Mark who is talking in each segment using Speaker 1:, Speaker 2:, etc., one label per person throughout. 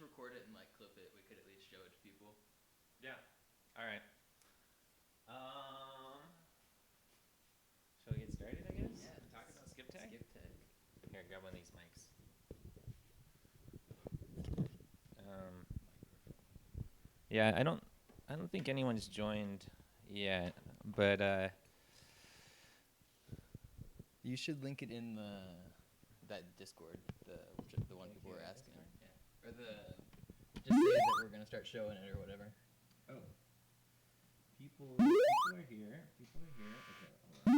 Speaker 1: record it and like clip it, we could at least show it to people.
Speaker 2: Yeah. All right. Shall we get started, I guess?
Speaker 1: Yeah.
Speaker 2: Talk about skip tag?
Speaker 1: Skip tag.
Speaker 2: Here, grab one of these mics. Yeah, I don't think anyone's joined yet, but
Speaker 1: you should link it in that Discord, the one people were asking. Yeah. Or just say that we're gonna start showing it or whatever.
Speaker 2: Oh. People are here. Okay, hold on.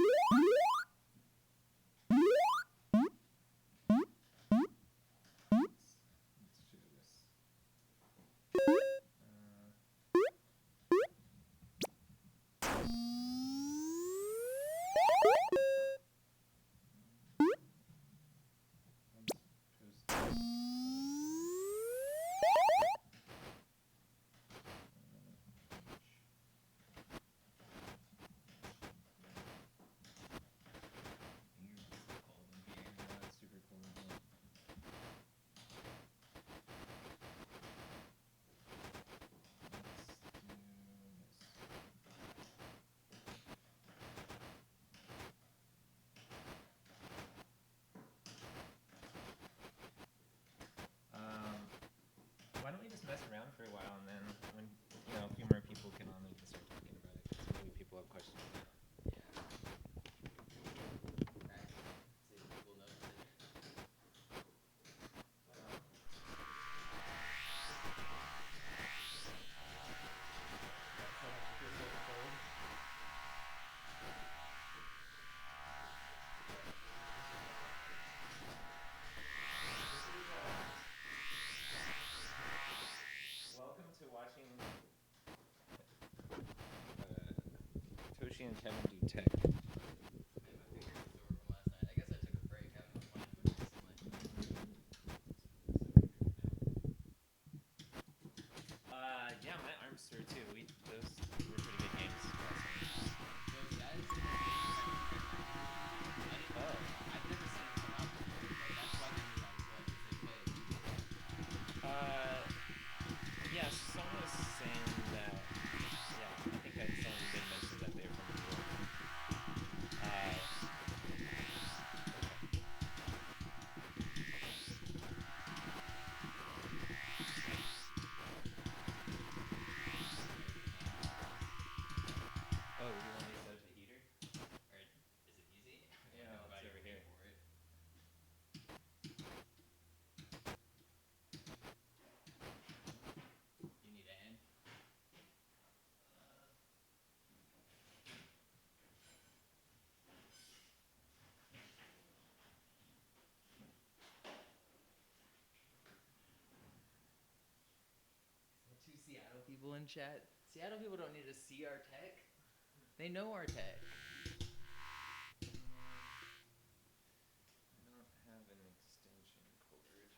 Speaker 2: Why don't we just mess around for a while, and then when a few more people can on, we can start talking about it. Because maybe people have questions now. Welcome to watching Toshi and Kevin do tech.
Speaker 1: I guess I took a break. I haven't been playing recently.
Speaker 2: Yeah, my arm's sore too. Those were pretty good games.
Speaker 1: Those guys?
Speaker 2: Oh.
Speaker 1: I've never seen them come out before. Like, that's why they knew I was good, because they paid.
Speaker 2: Yeah, someone was saying that, I think someone did mention that they're from New York.
Speaker 1: people in chat. Seattle people don't need to see our tech. They know our tech.
Speaker 2: I don't have an extension cord here.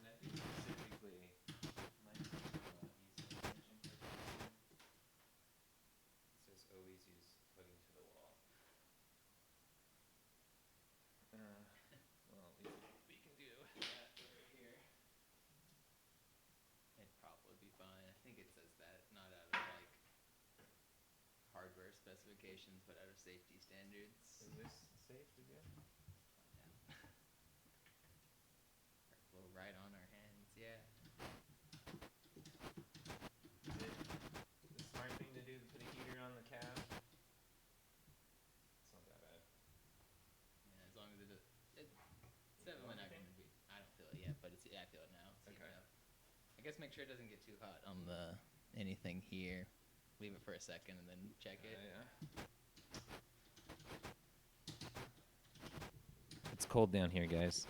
Speaker 2: And I think specifically, might be a lot easier extension cord to listen. It says always use plugging to the wall. Well, at least we can do that over here.
Speaker 1: It'd probably be fine. I think it says that, not out of like hardware specifications, but out of safety standards.
Speaker 2: Is this safe to do?
Speaker 1: Find out. Blow right on our hands, yeah.
Speaker 2: Is it the smart thing to do to put a heater on the cab? It's not that bad.
Speaker 1: Yeah, as long as it's
Speaker 2: You
Speaker 1: definitely
Speaker 2: want
Speaker 1: not
Speaker 2: anything?
Speaker 1: going to be. I don't feel it yet, but I feel it now. It's heating
Speaker 2: Okay.
Speaker 1: up. I guess make sure it doesn't get too hot on the anything here. Leave it for a second and then check it.
Speaker 2: Yeah. It's cold down here, guys.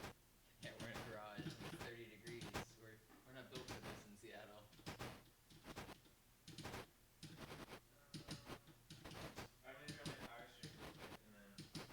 Speaker 1: Yeah, we're in a garage. It's 30 degrees. We're not built for this in Seattle.
Speaker 2: I'm gonna grab my power strip real quick and then start.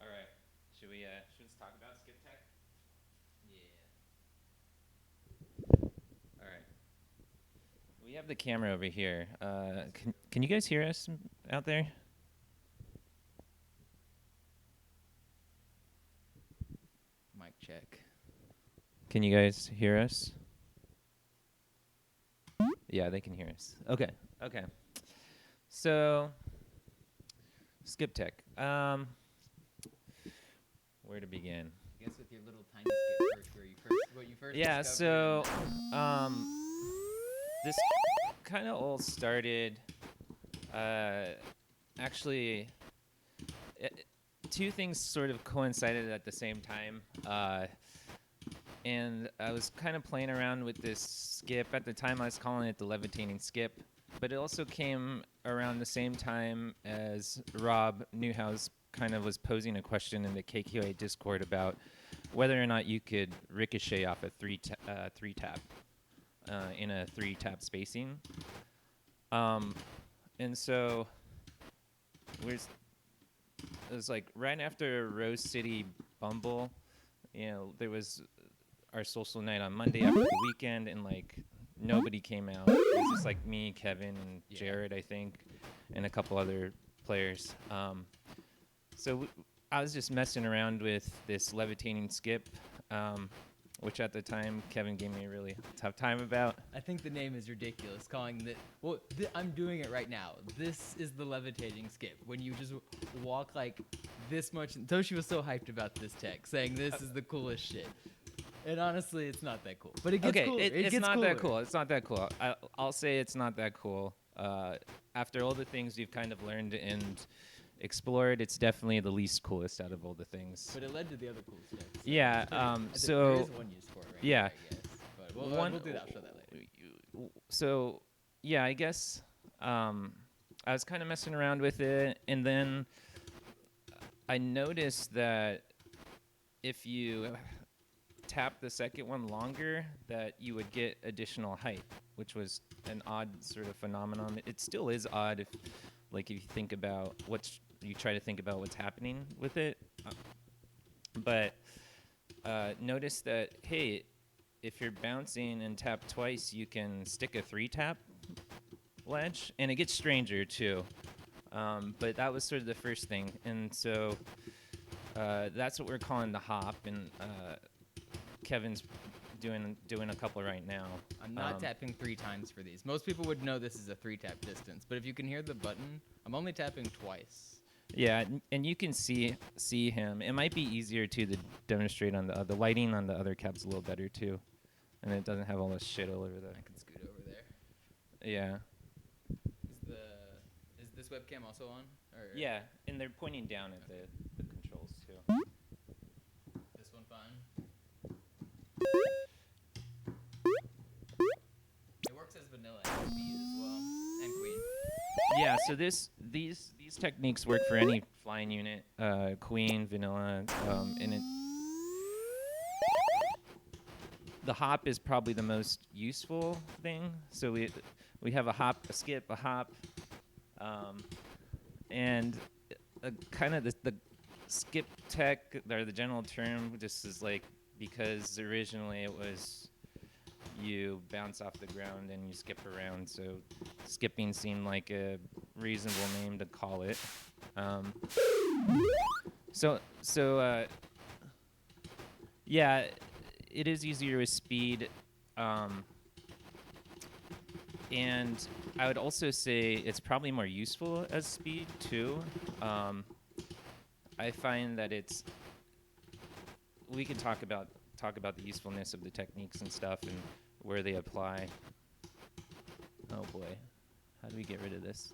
Speaker 2: All right. Should we just talk about Skip Tech?
Speaker 1: Yeah.
Speaker 2: All right. We have the camera over here. Can you guys hear us out there?
Speaker 1: Mic check.
Speaker 2: Can you guys hear us? Yeah, they can hear us. Okay. Okay. So, Skip Tech. Where to begin?
Speaker 1: I guess with your little tiny skip first, what you first
Speaker 2: Yeah,
Speaker 1: discovered.
Speaker 2: so this kind of all started actually two things sort of coincided at the same time. And I was kind of playing around with this skip. At the time, I was calling it the levitating skip. But it also came around the same time as Rob Newhouse kind of was posing a question in the KQA Discord about whether or not you could ricochet off a three tap in a 3-tap spacing. And so it was like right after Rose City Bumble, you know, there was our social night on Monday after the weekend, and like nobody came out. It was just like me, Kevin, and
Speaker 1: Yeah.
Speaker 2: Jared, I think, and a couple other players. So I was just messing around with this levitating skip, which at the time Kevin gave me a really tough time about.
Speaker 1: I think the name is ridiculous. Calling that. Well, I'm doing it right now. This is the levitating skip. When you just walk like this much. Toshi was so hyped about this tech, saying this is the coolest shit. And honestly, it's not that cool. But it gets
Speaker 2: Okay,
Speaker 1: cooler.
Speaker 2: it's
Speaker 1: gets
Speaker 2: not
Speaker 1: cooler.
Speaker 2: that cool. It's not that cool. I'll say it's not that cool. After all the things we've kind of learned and explored, it's definitely the least coolest out of all the things.
Speaker 1: But it led to the other cool stuff. So
Speaker 2: Yeah,
Speaker 1: it's pretty- there
Speaker 2: so-
Speaker 1: is one use for it right
Speaker 2: yeah.
Speaker 1: there, I guess. But we'll do that. I'll show that later.
Speaker 2: So, yeah, I guess I was kind of messing around with it, and then I noticed that if you tap the second one longer, that you would get additional height, which was an odd sort of phenomenon. It still is odd if you think about you try to think about what's happening with it. But notice that, hey, if you're bouncing and tap twice, you can stick a 3-tap ledge, and it gets stranger too. But that was sort of the first thing, and so that's what we're calling the hop, and Kevin's doing a couple right now.
Speaker 1: I'm not tapping 3 times for these. Most people would know this is a 3-tap distance, but if you can hear the button, I'm only tapping twice.
Speaker 2: Yeah, and you can see him. It might be easier too to demonstrate on the lighting on the other cab's a little better too, and it doesn't have all this shit all over there.
Speaker 1: I can scoot over there.
Speaker 2: Yeah.
Speaker 1: Is this webcam also on? Or
Speaker 2: Yeah, and they're pointing down at the controls too.
Speaker 1: This one fine. It works as vanilla and speed as well, and queen.
Speaker 2: Yeah, so these techniques work for any flying unit, queen, vanilla, and the hop is probably the most useful thing. So we have a hop, a skip, a hop, and kind of the skip tech, or the general term, just is like, because originally it was you bounce off the ground and you skip around, so skipping seemed like a reasonable name to call it. Yeah, it is easier with speed, and I would also say it's probably more useful as speed too. I find that we can talk about the usefulness of the techniques and stuff and where they apply. Oh boy, how do we get rid of this?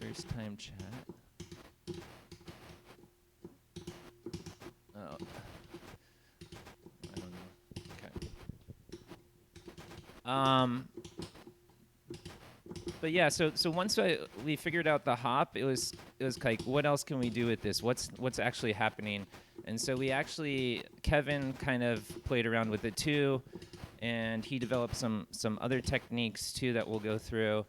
Speaker 2: First time chat. Oh, I don't know. Okay. But yeah, so once we figured out the hop, it was like, what else can we do with this? What's actually happening? And so Kevin kind of played around with it too, and he developed some other techniques too that we'll go through.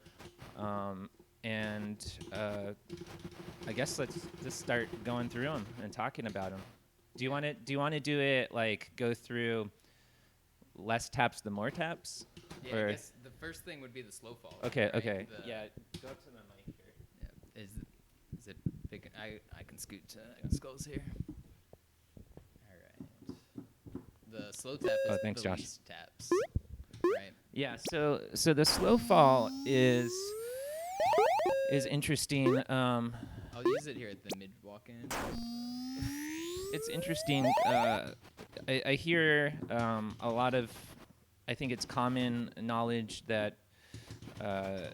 Speaker 2: And I guess let's just start going through them and talking about them. Do you want to do it like go through less taps the more taps?
Speaker 1: Yeah,
Speaker 2: Or
Speaker 1: I guess the first thing would be the slow fall.
Speaker 2: Okay,
Speaker 1: right?
Speaker 2: okay. Yeah, go up to the mic here.
Speaker 1: Yeah. Is it big? I can scoot to Skulls here. All right. The slow tap is
Speaker 2: thanks,
Speaker 1: the
Speaker 2: Josh.
Speaker 1: least taps, right?
Speaker 2: Yeah, so the slow fall is interesting.
Speaker 1: I'll use it here at the mid walk-in.
Speaker 2: It's interesting. I hear a lot of. I think it's common knowledge that a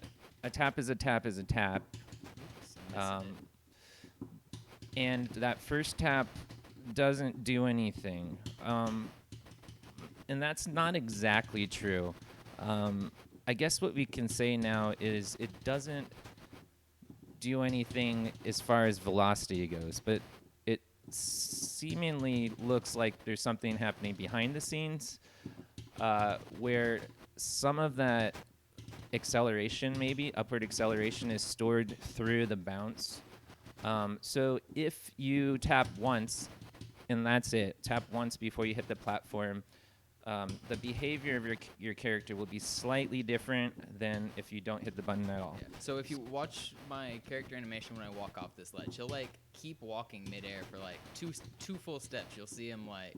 Speaker 2: tap is a tap is a tap, and that first tap doesn't do anything. And that's not exactly true. I guess what we can say now is it doesn't do anything as far as velocity goes, but it seemingly looks like there's something happening behind the scenes where some of that acceleration, maybe upward acceleration, is stored through the bounce. So if you tap once, and that's it, tap once before you hit the platform, the behavior of your character will be slightly different than if you don't hit the button at all.
Speaker 1: Yeah. So if you watch my character animation when I walk off this ledge, he'll like keep walking midair for like two full steps. You'll see him like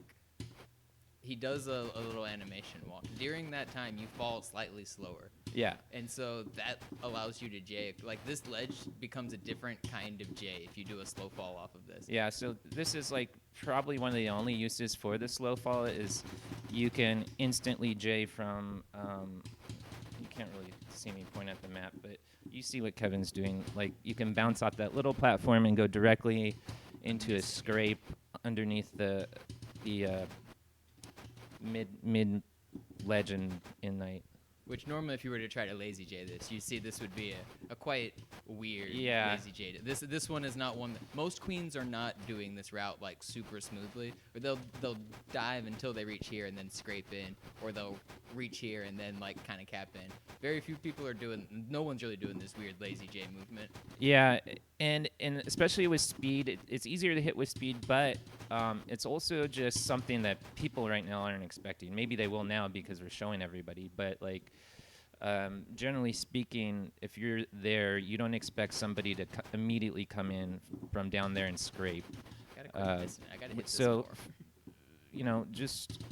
Speaker 1: he does a little animation walk. During that time, you fall slightly slower.
Speaker 2: Yeah.
Speaker 1: And so that allows you to J. Like this ledge becomes a different kind of J if you do a slow fall off of this.
Speaker 2: Yeah, so this is like probably one of the only uses for the slow fall is you can instantly J from, you can't really see me point at the map, but you see what Kevin's doing. Like you can bounce off that little platform and go directly into a scrape underneath the mid ledge in night.
Speaker 1: Which normally, if you were to try to lazy J this, you see this would be a quite weird lazy J. This one is not one that most queens are not doing this route like super smoothly, or they'll dive until they reach here and then scrape in, or they'll reach here and then like kind of cap in. Very few people are doing. No one's really doing this weird lazy J movement.
Speaker 2: Yeah, and especially with speed, it's easier to hit with speed, but it's also just something that people right now aren't expecting. Maybe they will now because we're showing everybody, but like generally speaking, if you're there, you don't expect somebody to immediately come in from down there and scrape.
Speaker 1: I gotta hit this
Speaker 2: so,
Speaker 1: more.
Speaker 2: You know, just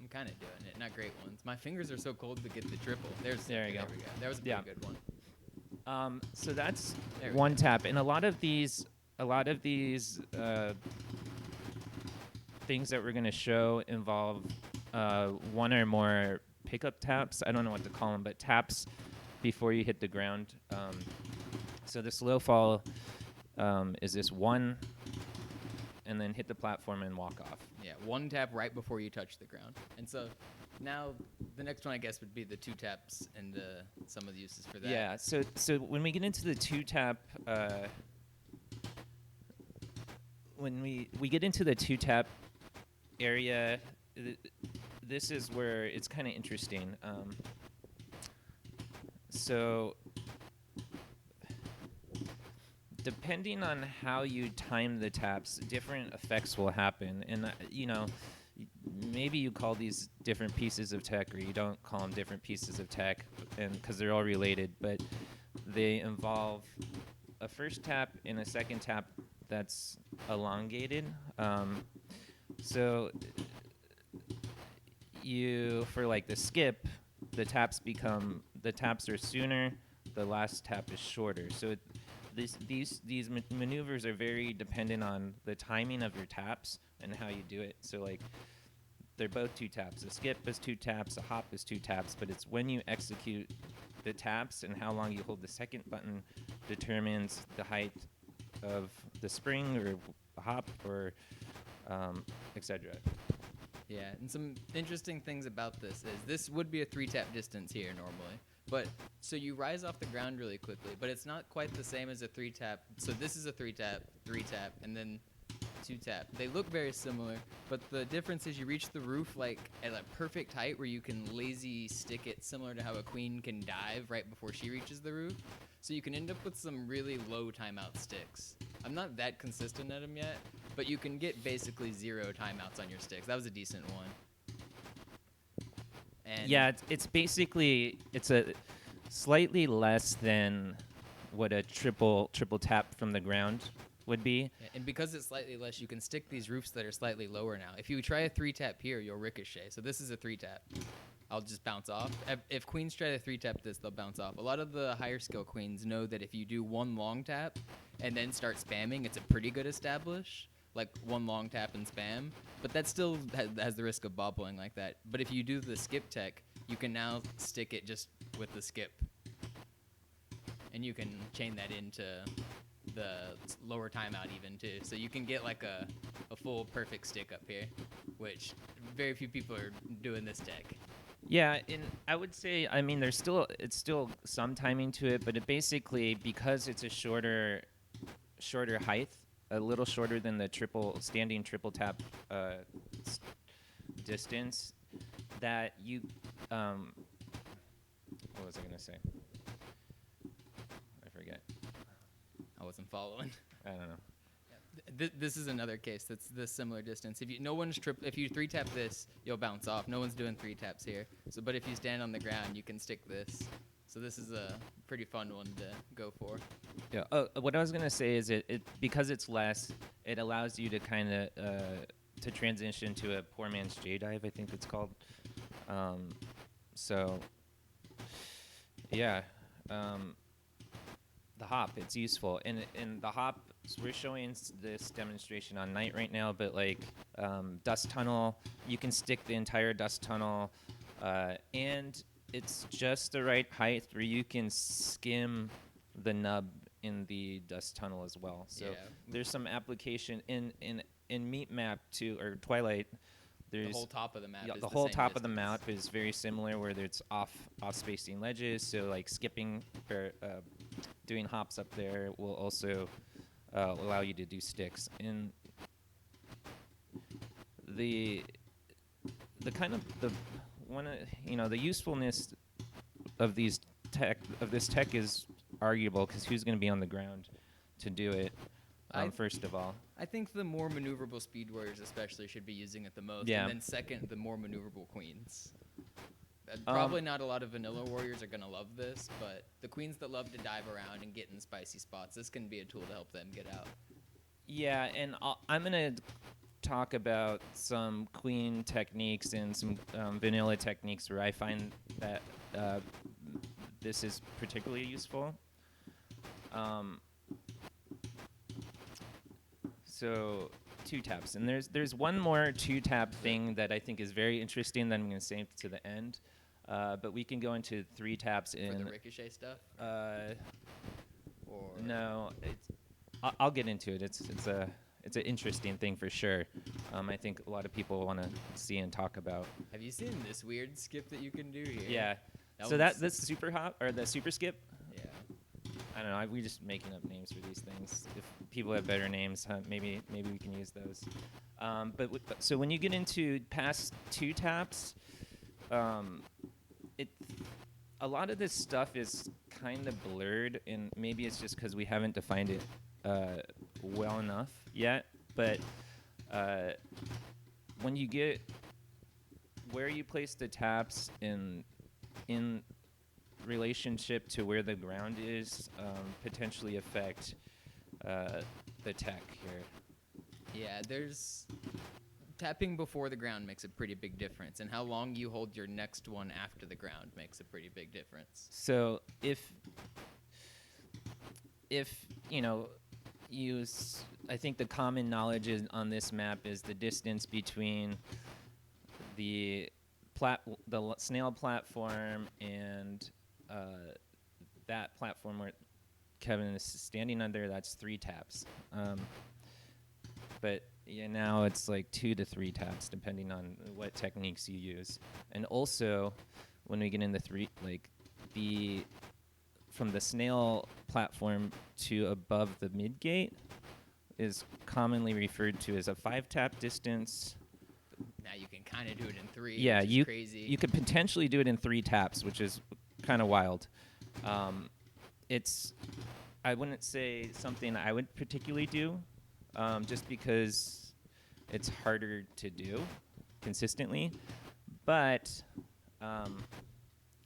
Speaker 1: I'm kind of doing it. Not great ones. My fingers are so cold to get the triple. There you go. There we go. That was a pretty good one.
Speaker 2: So that's one tap, and a lot of these things that we're going to show involve one or more pickup taps. I don't know what to call them, but taps before you hit the ground. So the slow fall is this one, and then hit the platform and walk off.
Speaker 1: Yeah, one tap right before you touch the ground. And so now the next one, I guess, would be the two taps and some of the uses for that.
Speaker 2: Yeah, so when we get into the two tap, when we get into the two tap area, this is where it's kind of interesting. So depending on how you time the taps, different effects will happen. And, you know, maybe you call these different pieces of tech, or you don't call them different pieces of tech, and because they're all related, but they involve a first tap and a second tap that's elongated. So for like the skip, the taps are sooner, the last tap is shorter. So these maneuvers are very dependent on the timing of your taps and how you do it. So like they're both two taps. A skip is two taps, a hop is two taps, but it's when you execute the taps and how long you hold the second button determines the height of the spring or hop or etc.
Speaker 1: Yeah, and some interesting things about this is this would be a 3-tap distance here normally. But so you rise off the ground really quickly, but it's not quite the same as a 3-tap. So this is a 3-tap, 3-tap, and then 2-tap. They look very similar, but the difference is you reach the roof like at a perfect height where you can lazy stick it, similar to how a queen can dive right before she reaches the roof. So you can end up with some really low timeout sticks. I'm not that consistent at them yet, but you can get basically 0 timeouts on your sticks. That was a decent one. And
Speaker 2: yeah, it's basically a slightly less than what a triple tap from the ground would be.
Speaker 1: Yeah, and because it's slightly less, you can stick these roofs that are slightly lower now. If you try a 3-tap here, you'll ricochet. So this is a 3-tap. I'll just bounce off. If queens try to 3-tap this, they'll bounce off. A lot of the higher skill queens know that if you do one long tap and then start spamming, it's a pretty good establish. Like one long tap and spam. But that still has the risk of bobbling like that. But if you do the skip tech, you can now stick it just with the skip. And you can chain that into the lower timeout even too. So you can get like a full perfect stick up here, which very few people are doing this tech.
Speaker 2: Yeah, and I would say, I mean, it's still some timing to it, but it basically, because it's a shorter height, a little shorter than the standing triple tap distance, that you, what was I gonna say? I forget.
Speaker 1: I wasn't following.
Speaker 2: I don't know.
Speaker 1: this is another case that's this similar distance. If you 3-tap this, you'll bounce off. No one's doing 3 taps here. So, but if you stand on the ground, you can stick this. So this is a pretty fun one to go for.
Speaker 2: Yeah. What I was gonna say is it because it's less, it allows you to kind of to transition to a poor man's J dive, I think it's called. So yeah, the hop, it's useful, and the hop. So we're showing this demonstration on night right now, but like dust tunnel, you can stick the entire dust tunnel, and it's just the right height where you can skim the nub in the dust tunnel as well. So
Speaker 1: Yeah.
Speaker 2: there's some application in Meat Map 2 or Twilight. There's
Speaker 1: The whole top of the map.
Speaker 2: yeah,
Speaker 1: is
Speaker 2: the whole
Speaker 1: same
Speaker 2: top of the
Speaker 1: distance.
Speaker 2: map is very similar, where it's off spacing ledges. So like skipping or doing hops up there will also allow you to do sticks. And the kind of the one the usefulness of this tech is arguable, because who's going to be on the ground to do it? First of all,
Speaker 1: I think the more maneuverable speed warriors especially should be using it the most.
Speaker 2: Yeah.
Speaker 1: And then second, the more maneuverable queens. Probably not a lot of vanilla warriors are going to love this, but the queens that love to dive around and get in spicy spots, this can be a tool to help them get out.
Speaker 2: yeah, and I'm going to talk about some queen techniques and some vanilla techniques where I find that this is particularly useful. So 2-taps, and there's one more 2-tap thing that I think is very interesting that I'm going to save to the end, but we can go into 3-taps
Speaker 1: For
Speaker 2: in.
Speaker 1: the ricochet stuff? Or
Speaker 2: No, I'll get into it. It's an interesting thing for sure. I think a lot of people want to see and talk about.
Speaker 1: Have you seen this weird skip that you can do here?
Speaker 2: Yeah.
Speaker 1: That
Speaker 2: So
Speaker 1: one's-
Speaker 2: this super hop or the super skip.
Speaker 1: Yeah.
Speaker 2: I don't know. We're just making up names for these things. If people have better names, maybe we can use those. So when you get into past 2-taps, a lot of this stuff is kind of blurred, and maybe it's just because we haven't defined it well enough yet. But when you get where you place the taps in relationship to where the ground is, potentially affect the tech here.
Speaker 1: Yeah, there's tapping before the ground makes a pretty big difference, and how long you hold your next one after the ground makes a pretty big difference.
Speaker 2: So if I think the common knowledge on this map is the distance between the snail platform and that platform where Kevin is standing under. That's 3 taps. But yeah, now it's like 2 to 3 taps depending on what techniques you use. And also, when we get into from the snail platform to above the mid gate is commonly referred to as a 5-tap distance.
Speaker 1: Now you can kind of do it in 3.
Speaker 2: Yeah,
Speaker 1: which is crazy.
Speaker 2: you could potentially do it in 3 taps, which is kind of wild. I wouldn't say something I would particularly do, just because it's harder to do consistently. But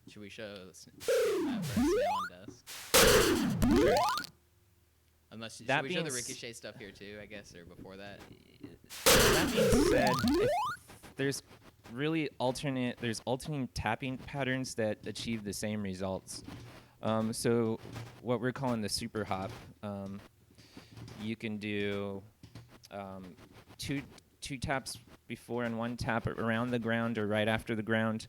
Speaker 1: Should we show map for snail on dust? Unless
Speaker 2: That
Speaker 1: should we show the
Speaker 2: being
Speaker 1: ricochet stuff here too? I guess, or before that.
Speaker 2: that being said, there's alternating tapping patterns that achieve the same results. So what we're calling the super hop, you can do two taps before and 1 tap around the ground or right after the ground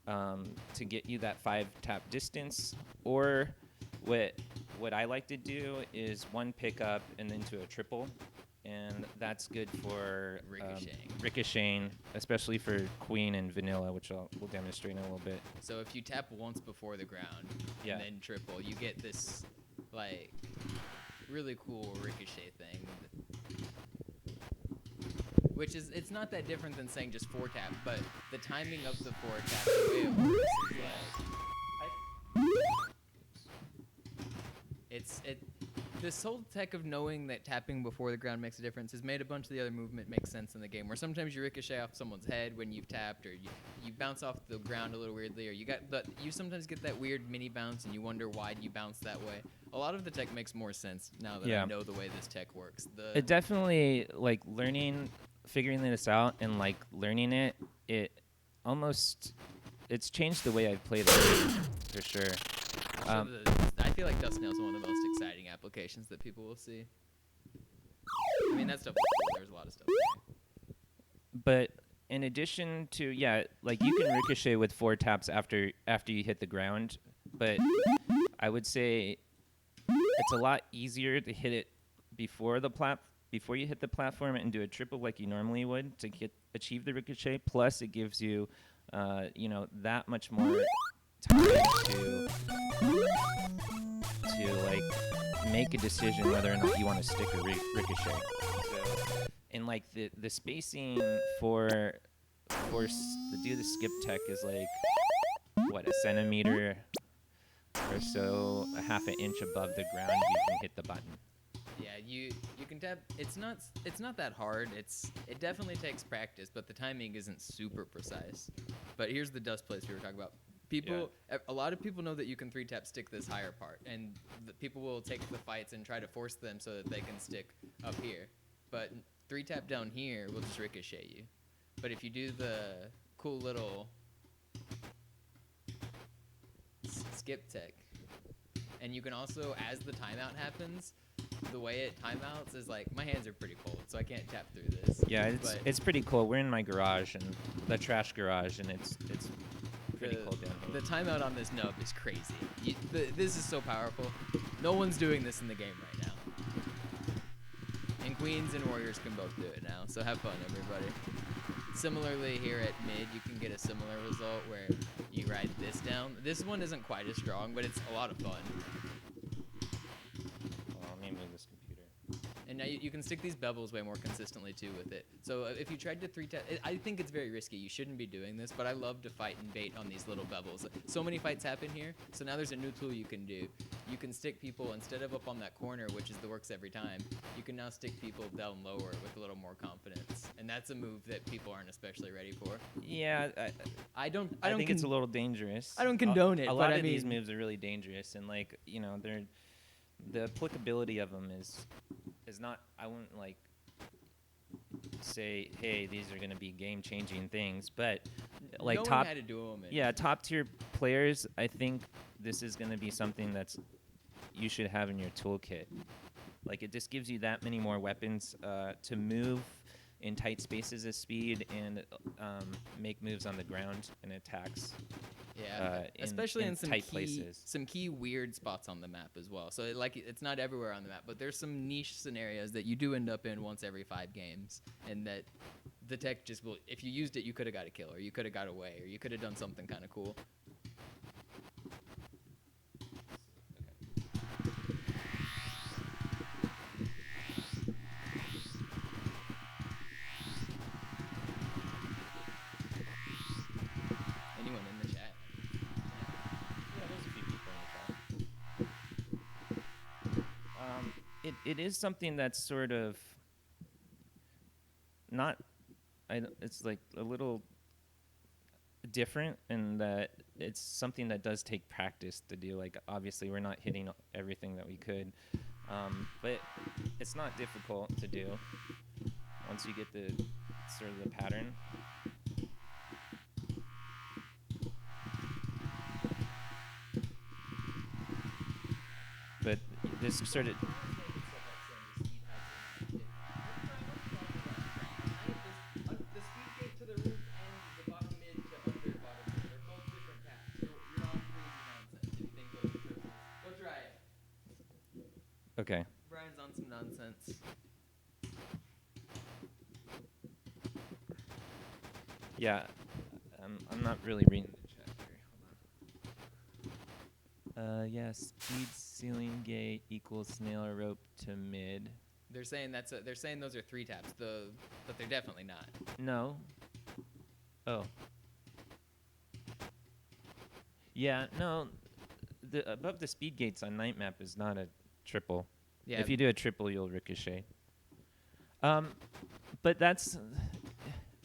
Speaker 2: to get you that 5-tap distance. Or what I like to do is 1 pickup and then to a triple. And that's good for ricocheting, especially for queen and vanilla, which we'll demonstrate in a little bit.
Speaker 1: So if you tap once before the ground
Speaker 2: Yeah.
Speaker 1: and then triple, you get this like really cool ricochet thing. Which is, it's not that different than saying just 4 tap, but the timing of the 4 tap, the way it works is like this whole tech of knowing that tapping before the ground makes a difference has made a bunch of the other movement make sense in the game. Where sometimes you ricochet off someone's head when you've tapped, or you bounce off the ground a little weirdly, or you sometimes get that weird mini bounce and you wonder why you bounce that way. A lot of the tech makes more sense now that
Speaker 2: Yeah.
Speaker 1: I know the way this tech works.
Speaker 2: It definitely, like, figuring this out and like learning it's changed the way I've played the game for sure.
Speaker 1: I feel like Dust Nail is one of the most exciting applications that people will see. I mean, that stuff. There's a lot of stuff there.
Speaker 2: But in addition to like you can ricochet with 4 taps after you hit the ground, but I would say it's a lot easier to hit it before you hit the platform and do a triple like you normally would to achieve the ricochet. Plus, it gives you that much more time to like make a decision whether or not you want to stick or ricochet. So, and like the spacing to do the skip tech is like what, a centimeter or so, a half an inch above the ground. You can hit the button.
Speaker 1: Yeah, you can tap. It's not that hard. It definitely takes practice, but the timing isn't super precise. But here's the dust place we were talking about. A lot of people know that you can 3-tap stick this higher part, and people will take the fights and try to force them so that they can stick up here. But 3-tap down here will just ricochet you. But if you do the cool little skip tech, and you can also, as the timeout happens, the way it timeouts is like, my hands are pretty cold, so I can't tap through this.
Speaker 2: Yeah, it's pretty cool. We're in my garage, and the trash garage, and it's pretty cold down here.
Speaker 1: The timeout on this nub is crazy. This is so powerful. No one's doing this in the game right now. And Queens and Warriors can both do it now, so have fun, everybody. Similarly, here at mid, you can get a similar result where you ride this down. This one isn't quite as strong, but it's a lot of fun.
Speaker 2: Let me move this computer.
Speaker 1: And now you can stick these bevels way more consistently too with it. So if you tried to 3-tap, I think it's very risky. You shouldn't be doing this, but I love to fight and bait on these little bevels. So many fights happen here, so now there's a new tool you can do. You can stick people, instead of up on that corner, which is the works every time, you can now stick people down lower with a little more confidence. And that's a move that people aren't especially ready for.
Speaker 2: Yeah,
Speaker 1: I
Speaker 2: think it's a little dangerous.
Speaker 1: I don't condone it,
Speaker 2: A
Speaker 1: but
Speaker 2: lot
Speaker 1: I
Speaker 2: of these
Speaker 1: mean-
Speaker 2: moves are really dangerous, and like the applicability of them is not. I wouldn't like say, hey, these are going to be game-changing things, but like
Speaker 1: no
Speaker 2: top,
Speaker 1: one had to do them.
Speaker 2: top tier players, I think this is going to be something that's you should have in your toolkit. Like, it just gives you that many more weapons to move in tight spaces of speed and make moves on the ground and attacks.
Speaker 1: Yeah, especially in some
Speaker 2: tight
Speaker 1: key,
Speaker 2: places.
Speaker 1: some key weird spots on the map as well. So it's not everywhere on the map, but there's some niche scenarios that you do end up in once every 5 games, and that the tech just will. If you used it, you could have got a kill, or you could have got away, or you could have done something kind of cool. Anyone in the chat?
Speaker 2: Yeah, there's a few people in the chat. It is something that's sort of not. It's like a little different in that it's something that does take practice to do. Like, obviously, we're not hitting everything that we could, but it's not difficult to do once you get the sort of the pattern. But this sort of okay.
Speaker 1: Brian's on some nonsense.
Speaker 2: Yeah, I'm not really reading the chat here. Yeah, speed ceiling gate equals snail or rope to mid.
Speaker 1: They're saying they're saying those are 3 taps, but they're definitely not.
Speaker 2: No. Oh. Yeah, no. The above the speed gates on night map is not a triple.
Speaker 1: Yeah.
Speaker 2: If you do a triple, you'll ricochet. But that's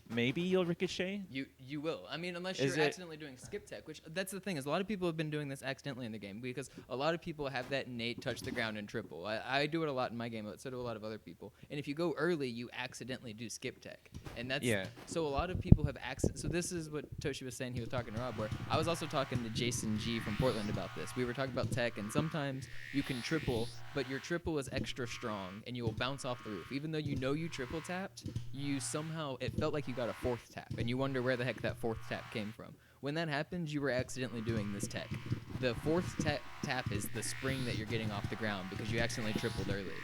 Speaker 2: maybe you'll ricochet.
Speaker 1: You will. I mean, unless
Speaker 2: Is
Speaker 1: you're
Speaker 2: it-
Speaker 1: accidentally doing skip tech, which that's the thing is a lot of people have been doing this accidentally in the game because a lot of people have that innate touch the ground and triple. I do it a lot in my game, but so do a lot of other people. And if you go early, you accidentally do skip tech, and that's
Speaker 2: Yeah.
Speaker 1: So a lot of people have accident. So this is what Toshi was saying. He was talking to Rob. Where I was also talking to Jason G from Portland about this. We were talking about tech, and sometimes you can triple, but your triple is extra strong, and you will bounce off the roof, even though you know you triple tapped. You somehow it felt like you got a fourth tap, and you wonder where the heck that fourth tap came from. When that happens, you were accidentally doing this tech. The fourth tap is the spring that you're getting off the ground because you accidentally tripled early.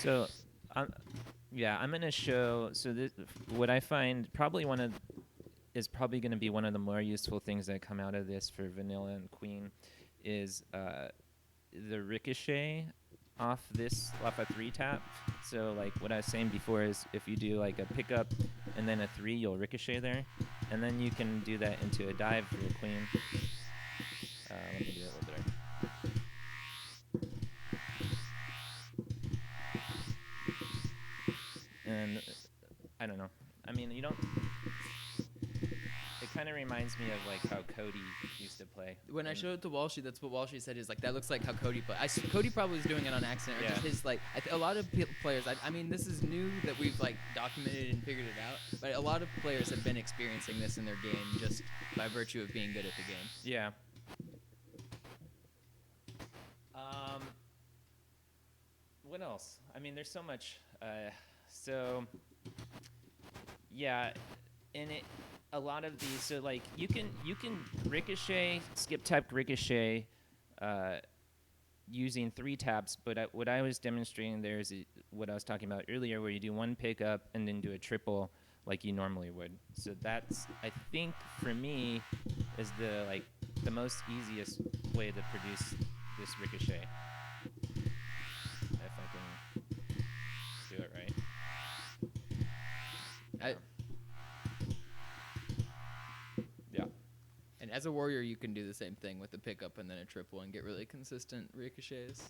Speaker 2: So, I'm gonna show. So what I find probably is probably gonna be one of the more useful things that come out of this for Vanilla and Queen, is the ricochet off a 3-tap. So like what I was saying before is if you do like a pickup and then a 3, you'll ricochet there, and then you can do that into a dive for your Queen. Let me do it a little better. And I don't know. I mean, you don't. It kind of reminds me of like how Cody used to play.
Speaker 1: When I
Speaker 2: And-
Speaker 1: showed it to Walshy, that's what Walshy said is like that looks like how Cody played. Cody probably was doing it on accident, or
Speaker 2: Yeah.
Speaker 1: just his like. A lot of players. I mean, this is new that we've like documented and figured it out. But a lot of players have been experiencing this in their game just by virtue of being good at the game.
Speaker 2: Yeah. What else? I mean, there's so much. Yeah, and a lot of these. So like you can ricochet, skip tap ricochet, using 3 taps. But what I was demonstrating there is what I was talking about earlier, where you do 1 pickup and then do a triple like you normally would. So that's, I think, for me, is the most easiest way to produce this ricochet. If I can do it right. Yeah.
Speaker 1: And as a warrior, you can do the same thing with a pickup and then a triple and get really consistent ricochets.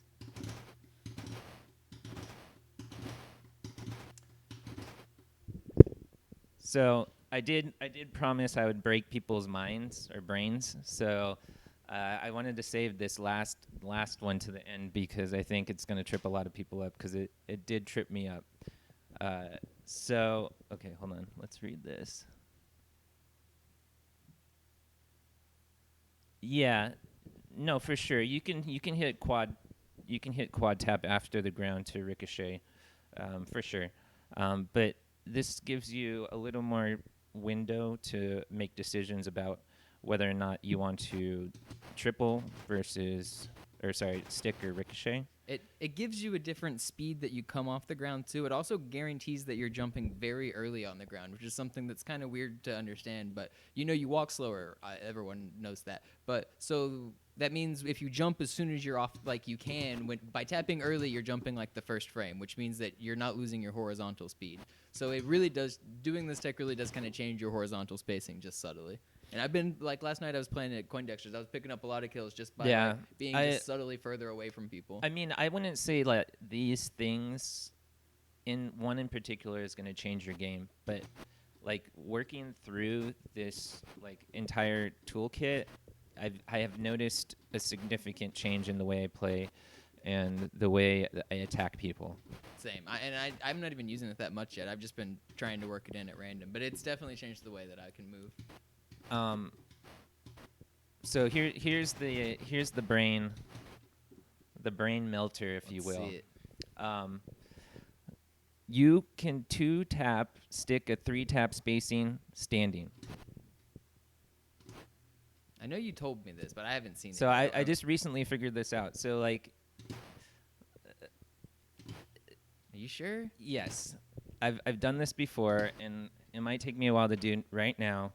Speaker 2: So I did promise I would break people's minds or brains. So I wanted to save this last one to the end because I think it's going to trip a lot of people up because it did trip me up. Okay, hold on. Let's read this. Yeah, no, for sure. You can hit quad tap after the ground to ricochet, for sure. But this gives you a little more window to make decisions about whether or not you want to triple stick or ricochet.
Speaker 1: It gives you a different speed that you come off the ground too. It also guarantees that you're jumping very early on the ground, which is something that's kind of weird to understand. But you walk slower. Everyone knows that. But so that means if you jump as soon as you're off, like you can, by tapping early, you're jumping like the first frame, which means that you're not losing your horizontal speed. So it really does. Doing this tech really does kind of change your horizontal spacing just subtly. And I've been, like, last night I was playing at Coindexter's. I was picking up a lot of kills just by being just subtly further away from people.
Speaker 2: I mean, I wouldn't say like these things in particular is going to change your game, but like working through this like entire toolkit, I have noticed a significant change in the way I play and the way that I attack people.
Speaker 1: Same. I'm not even using it that much yet. I've just been trying to work it in at random, but it's definitely changed the way that I can move.
Speaker 2: So here's the brain melter, if you will.
Speaker 1: See it.
Speaker 2: You can 2-tap stick a 3-tap spacing standing.
Speaker 1: I know you told me this, but I haven't seen it.
Speaker 2: So I just recently figured this out. So like,
Speaker 1: are you sure?
Speaker 2: yes, I've done this before, and it might take me a while to do right now,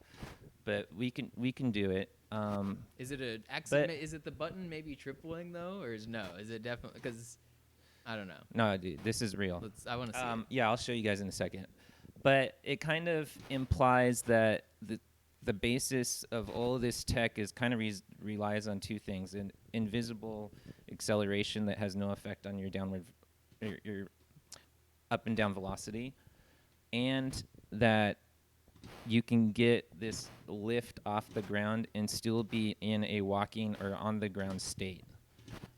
Speaker 2: but we can do it.
Speaker 1: Is it an accident? Is it the button maybe tripling though, or is it definitely because I don't know.
Speaker 2: No, dude, this is real.
Speaker 1: I want to see. It.
Speaker 2: Yeah, I'll show you guys in a second. But it kind of implies that the basis of all of this tech is kind of relies on 2 things: an invisible acceleration that has no effect on your downward, your up and down velocity, and that you can get this lift off the ground and still be in a walking or on the ground state.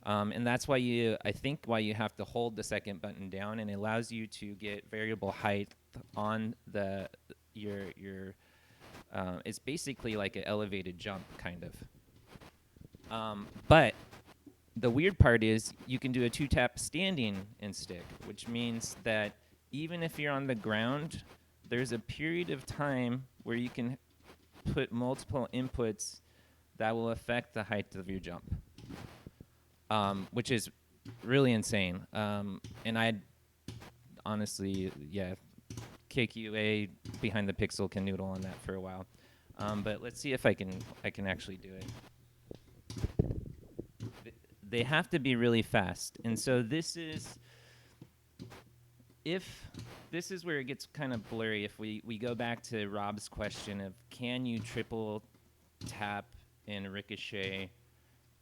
Speaker 2: And that's why I think why you have to hold the second button down, and it allows you to get variable height on your it's basically like an elevated jump kind of. But the weird part is you can do a 2-tap standing and stick, which means that even if you're on the ground, there's a period of time where you can put multiple inputs that will affect the height of your jump, which is really insane. And I honestly, KQA behind the pixel can noodle on that for a while. But let's see if I can actually do it. They have to be really fast, and so this is where it gets kind of blurry. If we go back to Rob's question of can you triple tap and ricochet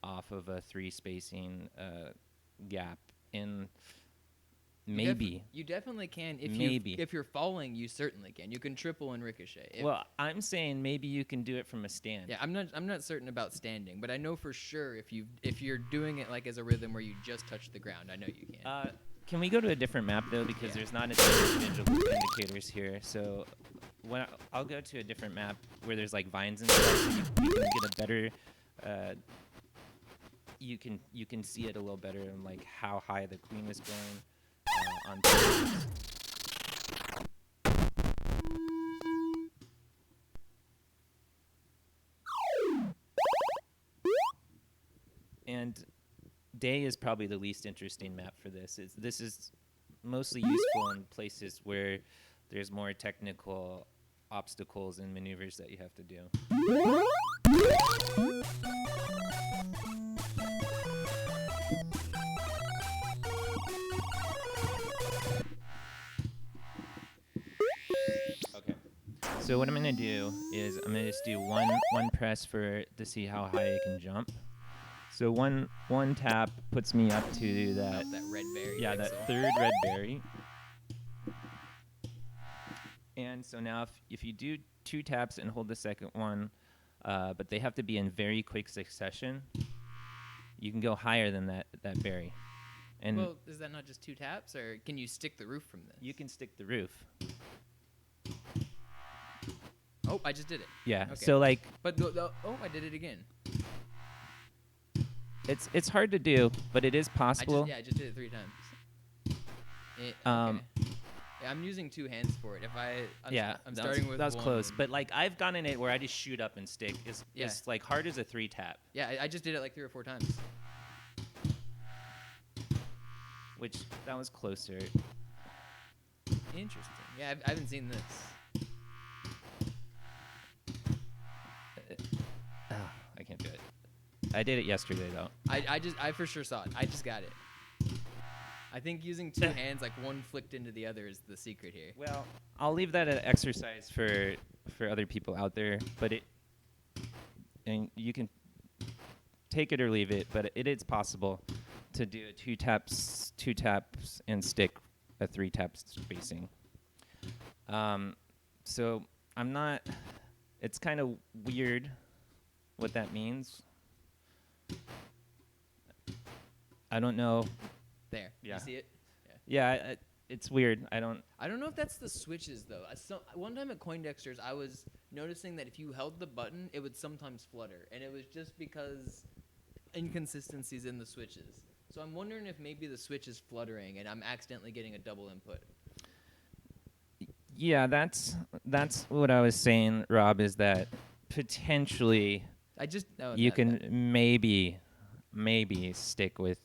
Speaker 2: off of a 3 spacing gap, and maybe
Speaker 1: You definitely can. If you're falling, you certainly can. You can triple and ricochet.
Speaker 2: Well, I'm saying maybe you can do it from a stand.
Speaker 1: Yeah, I'm not certain about standing, but I know for sure if you're doing it like as a rhythm where you just touch the ground, I know you can.
Speaker 2: Can we go to a different map though, because there's not enough visual indicators here. So I'll go to a different map where there's like vines and stuff, so you can get a better. You can see it a little better and like how high the queen is going. On and day is probably the least interesting map for this. This is mostly useful in places where there's more technical obstacles and maneuvers that you have to do. So what I'm gonna do is I'm gonna just do one press to see how high I can jump. So one tap puts me up to that
Speaker 1: red berry.
Speaker 2: Yeah,
Speaker 1: pixel.
Speaker 2: that third red berry. And so now if you do 2 taps and hold the second one, but they have to be in very quick succession, you can go higher than that berry. And
Speaker 1: well, is that not just 2 taps, or can you stick the roof from this?
Speaker 2: you can stick the roof.
Speaker 1: Oh, I just did it.
Speaker 2: Yeah.
Speaker 1: Okay.
Speaker 2: So like,
Speaker 1: But I did it again.
Speaker 2: it's hard to do, but it is possible.
Speaker 1: I just did it 3 times. Okay. Yeah, I'm using 2 hands for it. I'm starting with
Speaker 2: that was
Speaker 1: one.
Speaker 2: close. But like I've gotten it where I just shoot up and stick. It's like hard as a 3 tap.
Speaker 1: Yeah, I just did it like 3 or 4 times.
Speaker 2: Which that was closer.
Speaker 1: Interesting. Yeah, I haven't seen this.
Speaker 2: I can't do it. I did it yesterday though.
Speaker 1: I for sure saw it. I just got it. I think using 2 hands, like one flicked into the other, is the secret here.
Speaker 2: Well, I'll leave that an exercise for other people out there, but and you can take it or leave it, but it is possible to do a 2 taps and stick a 3 tap spacing. So I'm not. It's kind of weird what that means. I don't know.
Speaker 1: There.
Speaker 2: Yeah.
Speaker 1: You see it?
Speaker 2: Yeah, it's weird. I don't
Speaker 1: know if that's the switches though. One time at Coindexter's, I was noticing that if you held the button, it would sometimes flutter, and it was just because inconsistencies in the switches. So I'm wondering if maybe the switch is fluttering, and I'm accidentally getting a double input.
Speaker 2: Yeah, that's what I was saying, Rob, is that potentially you can maybe stick with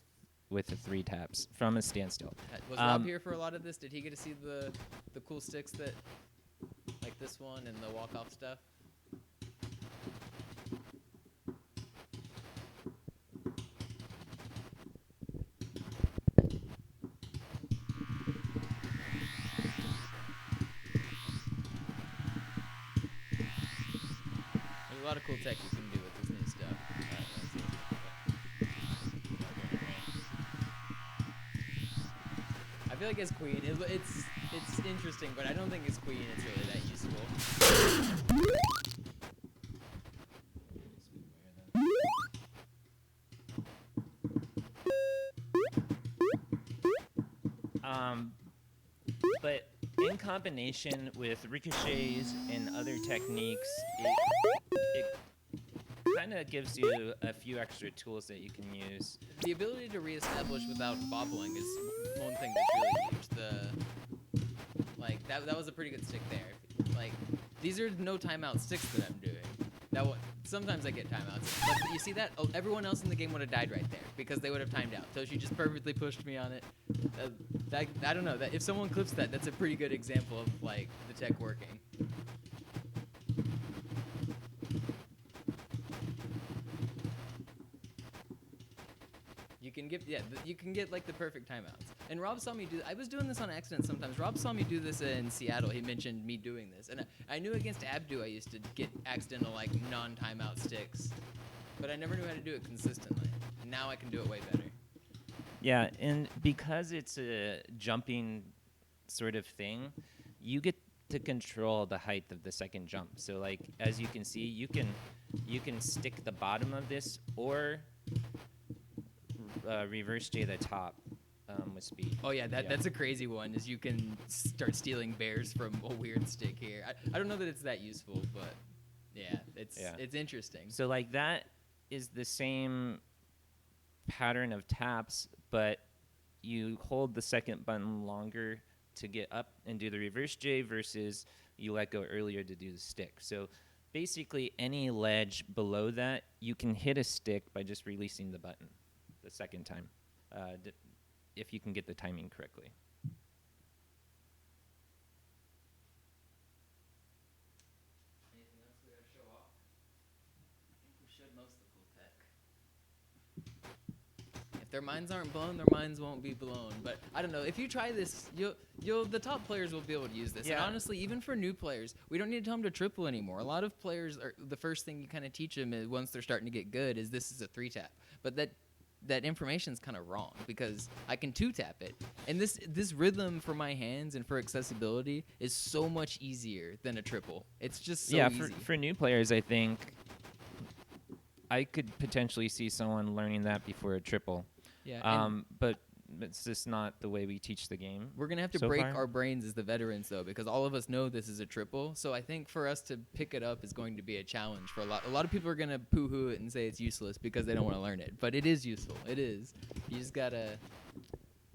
Speaker 2: the 3 taps from a standstill.
Speaker 1: Was Rob here for a lot of this? Did he get to see the cool sticks that, like this one and the walk-off stuff? There's a lot of cool tech you can do with this new stuff. Let's see. feel like as queen, it's interesting, but I don't think as queen it's really that useful.
Speaker 2: But in combination with ricochets and other techniques, it kind of gives you a few extra tools that you can use.
Speaker 1: The ability to reestablish without bobbling is one thing that's really huge. That was a pretty good stick there. Like, these are no timeout sticks that I'm doing. Sometimes I get timeouts, but you see that? Oh, everyone else in the game would have died right there because they would have timed out. Toshi just perfectly pushed me on it. I don't know. If someone clips that, that's a pretty good example of like the tech working. You can get like the perfect timeouts. And Rob saw me do. I was doing this on accident sometimes. Rob saw me do this in Seattle. He mentioned me doing this, and I knew against Abdu I used to get accidental like non-timeout sticks, but I never knew how to do it consistently. And now I can do it way better.
Speaker 2: Yeah, and because it's a jumping sort of thing, you get to control the height of the second jump. So like as you can see, you can stick the bottom of this or reverse J the top with speed.
Speaker 1: Oh yeah, that's a crazy one. Is you can start stealing bears from a weird stick here. I don't know that it's that useful, but it's interesting.
Speaker 2: So like that is the same pattern of taps, but you hold the second button longer to get up and do the reverse J versus you let go earlier to do the stick. So basically any ledge below that, you can hit a stick by just releasing the button the second time, if you can get the timing correctly.
Speaker 1: Anything else we gotta show off? I think we showed most of the cool tech. If their minds aren't blown, their minds won't be blown. But I don't know. If you try this, the top players will be able to use this.
Speaker 2: Yeah.
Speaker 1: And honestly, even for new players, we don't need to tell them to triple anymore. A lot of players the first thing you kind of teach them is once they're starting to get good is this is a 3-tap. But that information's kind of wrong because I can 2-tap it. And this rhythm for my hands and for accessibility is so much easier than a triple. It's just so easy.
Speaker 2: For new players, I think I could potentially see someone learning that before a triple.
Speaker 1: Yeah.
Speaker 2: But it's just not the way we teach the game.
Speaker 1: We're going to have to
Speaker 2: so
Speaker 1: break
Speaker 2: far.
Speaker 1: our brains as the veterans, though, because all of us know this is a triple. So I think for us to pick it up is going to be a challenge for a lot. A lot of people are going to poo-hoo it and say it's useless because they don't want to learn it. But it is useful. It is. You just got to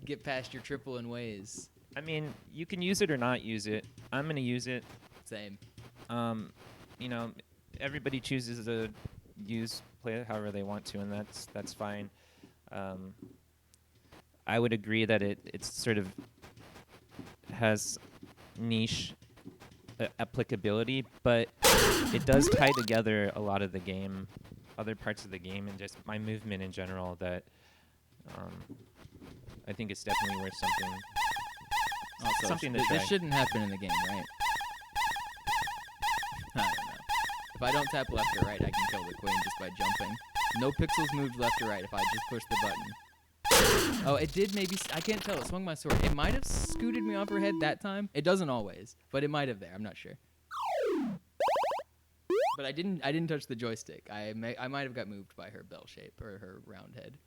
Speaker 1: get past your triple in ways.
Speaker 2: I mean, you can use it or not use it. I'm going to use it.
Speaker 1: Same.
Speaker 2: Everybody chooses to play it however they want to, and that's fine. I would agree that it's sort of has niche applicability, but it does tie together a lot of the game, other parts of the game, and just my movement in general that I think it's definitely worth something.
Speaker 1: Also,
Speaker 2: something to try.
Speaker 1: This shouldn't happen in the game, right? I don't know. If I don't tap left or right, I can kill the queen just by jumping. No pixels moved left or right if I just push the button. Oh, it did maybe. I can't tell. It swung my sword. It might have scooted me off her head that time. It doesn't always, but it might have there. I'm not sure. But I didn't touch the joystick. I might have got moved by her bell shape or her round head.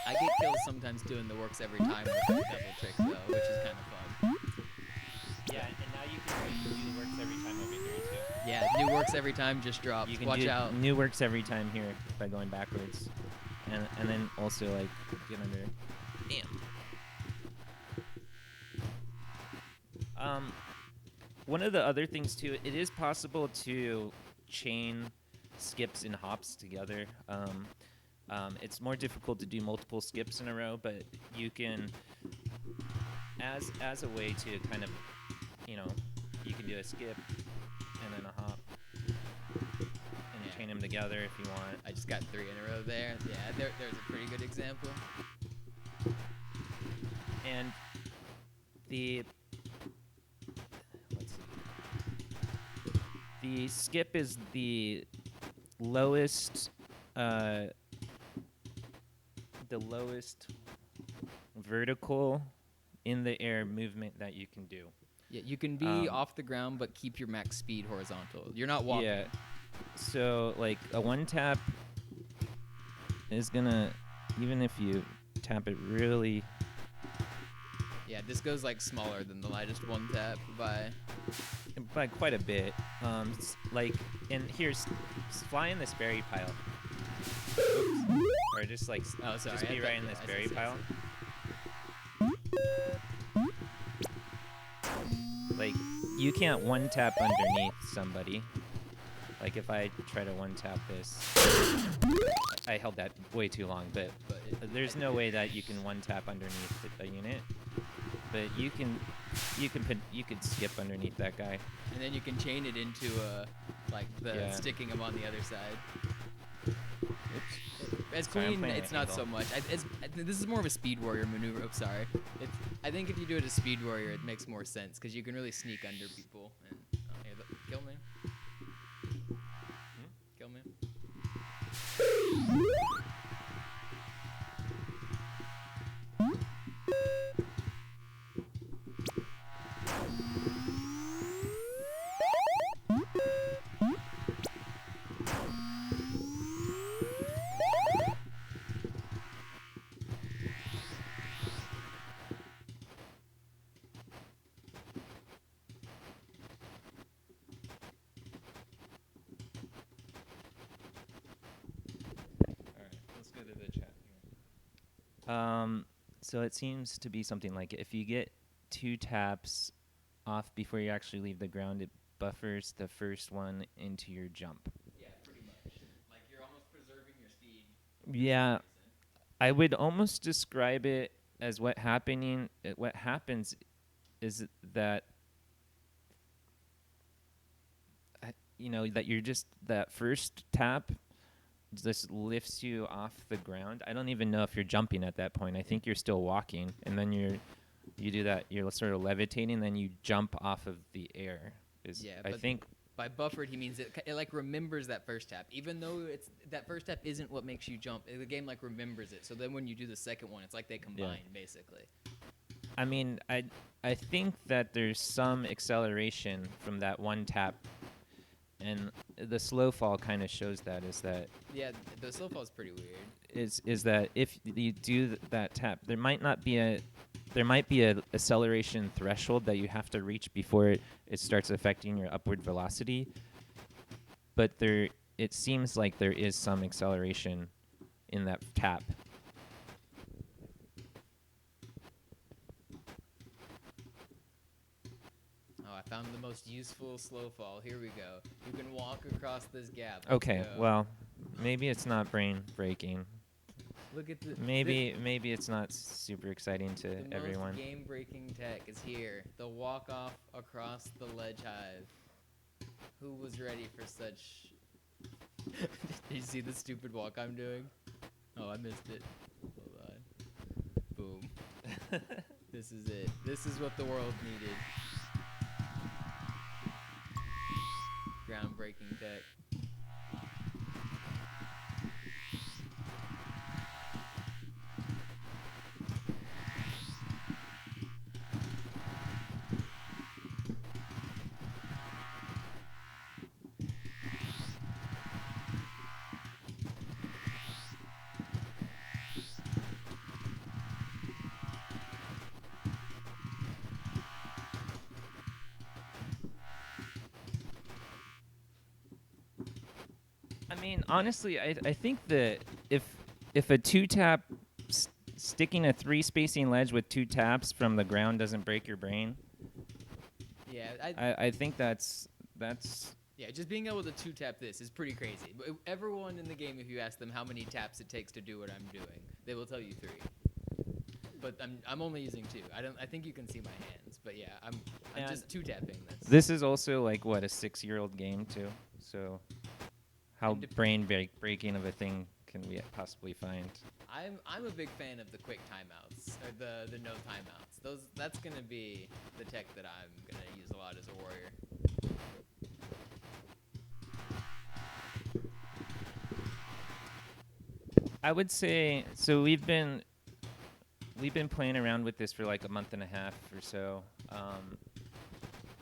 Speaker 1: I get kills sometimes doing the works every time with the double trick though, which is kind of fun.
Speaker 2: Yeah, and now you can do the works every time over here too.
Speaker 1: Yeah, new works every time just dropped.
Speaker 2: You can
Speaker 1: Watch
Speaker 2: do
Speaker 1: out.
Speaker 2: new works every time here by going backwards, and then also like get under. Damn. One of the other things too, it is possible to chain skips and hops together. It's more difficult to do multiple skips in a row, but you can, as a way to kind of, you can do a skip and then a hop and chain them together if you want.
Speaker 1: I just got 3 in a row there. Yeah, there's a pretty good example.
Speaker 2: And the let's see. The skip is the lowest the lowest vertical in the air movement that you can do.
Speaker 1: Yeah, you can be off the ground, but keep your max speed horizontal. You're not walking.
Speaker 2: Yeah. So like a one tap is gonna, even if you tap it really,
Speaker 1: Yeah, this goes like smaller than the lightest one tap by.
Speaker 2: quite a bit. Like, and here's fly in this berry pile. Oops. Or just like
Speaker 1: Oh, sorry.
Speaker 2: just
Speaker 1: I
Speaker 2: be
Speaker 1: thought-
Speaker 2: right in
Speaker 1: yeah,
Speaker 2: this
Speaker 1: I see,
Speaker 2: berry
Speaker 1: I see, I
Speaker 2: pile.
Speaker 1: see.
Speaker 2: Like, you can't one tap underneath somebody. Like if I try to one tap this, I held that way too long, but there's no way that you can one tap underneath a unit. But you could skip underneath that guy.
Speaker 1: And then you can chain it into like the
Speaker 2: Yeah.
Speaker 1: sticking them on the other side.
Speaker 2: Oops.
Speaker 1: As
Speaker 2: Sorry, I'm
Speaker 1: queen,
Speaker 2: playing
Speaker 1: it's
Speaker 2: an
Speaker 1: not
Speaker 2: angle.
Speaker 1: so much. This is more of a speed warrior maneuver. Oh, sorry. I think if you do it as speed warrior, it makes more sense because you can really sneak under people. And here, kill me. Kill me.
Speaker 2: All right, let's go to the chat here. So it seems to be something like if you get 2 taps off before you actually leave the ground, it buffers the first one into your jump.
Speaker 1: Yeah, pretty much. Like you're almost preserving your speed.
Speaker 2: Yeah, I would almost describe it as what happens is that that you're just that first tap just lifts you off the ground. I don't even know if you're jumping at that point. I think you're still walking, and then you do that. You're sort of levitating, then you jump off of the air.
Speaker 1: Yeah,
Speaker 2: I
Speaker 1: but
Speaker 2: think
Speaker 1: by buffered, he means it like remembers that first tap, even though it's that first tap isn't what makes you jump. The game like remembers it. So then when you do the second one, it's like they combine basically.
Speaker 2: I mean, I think that there's some acceleration from that one tap, and the slow fall kind of shows that. Is that
Speaker 1: Yeah, the slow fall is pretty weird.
Speaker 2: is that if you do that tap, there might be a acceleration threshold that you have to reach before it starts affecting your upward velocity. But it seems like there is some acceleration in that tap.
Speaker 1: Oh, I found the most useful slow fall. Here we go. You can walk across this gap. Let's
Speaker 2: Okay,
Speaker 1: go.
Speaker 2: well, maybe it's not brain breaking.
Speaker 1: Look at the
Speaker 2: Maybe it's not super exciting to
Speaker 1: the
Speaker 2: everyone.
Speaker 1: most game-breaking tech is here. The walk-off across the ledge hive. Who was ready for such? Did you see the stupid walk I'm doing? Oh, I missed it. Hold on. Boom. This is it. This is what the world needed. Groundbreaking tech.
Speaker 2: I mean, honestly, I think that if a 2-tap sticking a 3 spacing ledge with 2 taps from the ground doesn't break your brain,
Speaker 1: Yeah,
Speaker 2: I think that's
Speaker 1: yeah, just being able to 2-tap this is pretty crazy. But everyone in the game, if you ask them how many taps it takes to do what I'm doing, they will tell you 3. But I'm only using 2. I think you can see my hands, but yeah, I'm
Speaker 2: And
Speaker 1: just 2-tapping this.
Speaker 2: this is also like what a 6-year-old game too. So how
Speaker 1: And
Speaker 2: brain breaking of a thing can we possibly find?
Speaker 1: I'm a big fan of the quick timeouts or the no timeouts. That's gonna be the tech that I'm gonna use a lot as a warrior.
Speaker 2: I would say so. We've been playing around with this for like a month and a half or so,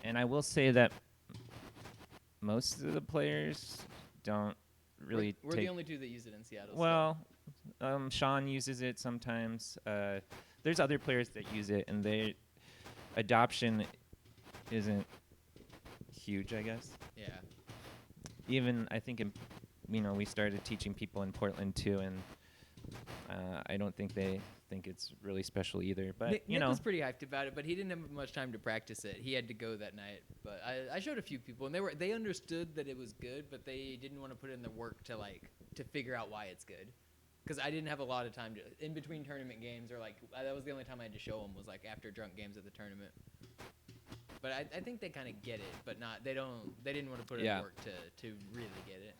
Speaker 2: and I will say that most of the players don't really.
Speaker 1: We're the only two that use it in Seattle.
Speaker 2: Well, Sean uses it sometimes. There's other players that use it, and their adoption isn't huge, I guess.
Speaker 1: Yeah.
Speaker 2: Even I think we started teaching people in Portland too, and I don't think they think it's really special either. But
Speaker 1: Nick was pretty hyped about it, but he didn't have much time to practice it. He had to go that night. But I showed a few people, and they understood that it was good, but they didn't want to put in the work to figure out why it's good. Because I didn't have a lot of time in between tournament games, or that was the only time I had to show them was after drunk games at the tournament. But I think they kind of get it, but not they didn't want to put in the work to really get it.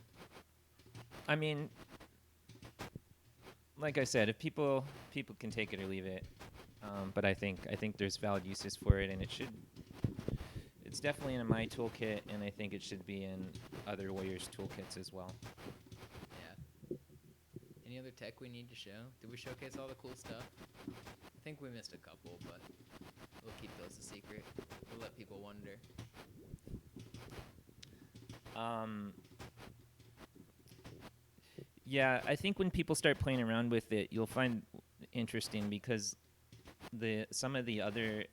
Speaker 2: I mean, like I said, if people can take it or leave it, but I think there's valid uses for it, and it's definitely in my toolkit, and I think it should be in other Warriors toolkits as well.
Speaker 1: Yeah. Any other tech we need to show? Did we showcase all the cool stuff? I think we missed a couple, but we'll keep those a secret. We'll let people wonder.
Speaker 2: Yeah, I think when people start playing around with it, you'll find interesting because some of the other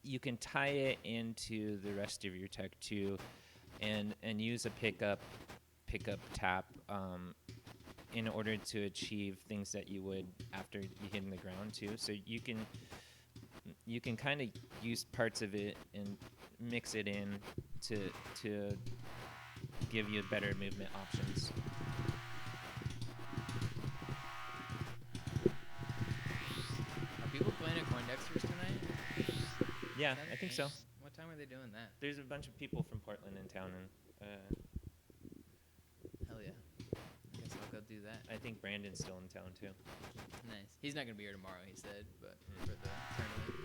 Speaker 2: you can tie it into the rest of your tech too, and use a pickup tap in order to achieve things that you would after you hit in the ground too. So you can kind of use parts of it and mix it in to give you better movement options.
Speaker 1: People playing at Coindexter's tonight?
Speaker 2: Yeah, I think so.
Speaker 1: What time are they doing that?
Speaker 2: There's a bunch of people from Portland in town, and
Speaker 1: Hell yeah. I guess I'll go do that.
Speaker 2: I think Brandon's still in town too.
Speaker 1: Nice. He's not going to be here tomorrow, he said, but for the tournament.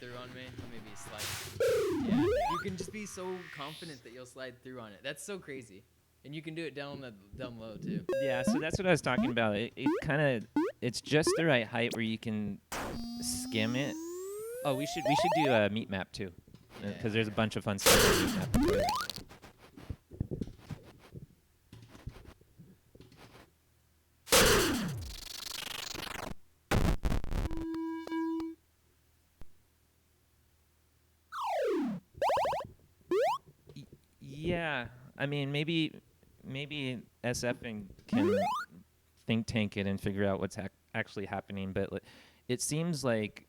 Speaker 1: On me. Let me be slide. Yeah, you can just be so confident that you'll slide through on it. That's so crazy, and you can do it down low too.
Speaker 2: Yeah, so that's what I was talking about. It's just the right height where you can skim it. Oh, we should do a meat map too, because there's a bunch of fun stuff on meat map. Yeah, I mean, maybe SF can think tank it and figure out what's actually happening. But it seems like